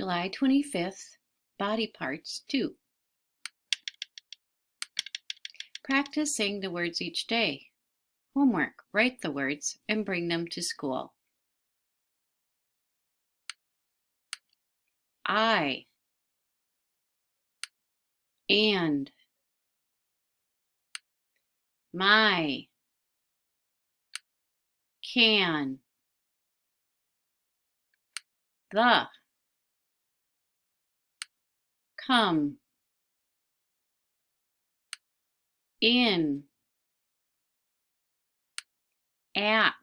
July 25th, Body Parts 2. Practice saying the words each day. Homework, write the words and bring them to school. I, and, my, can, the, come, in, at,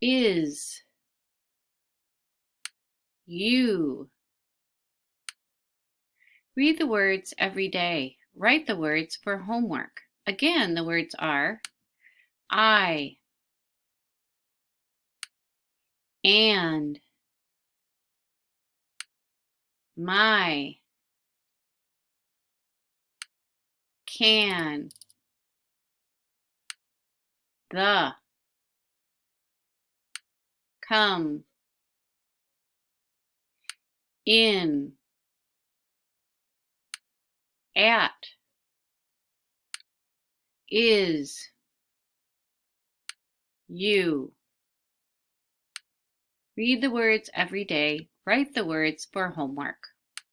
is, you. Read the words every day. Write the words for homework. Again, the words are I, and, my, can, the, come, in, at, is, you. Read the words every day. Write the words for homework.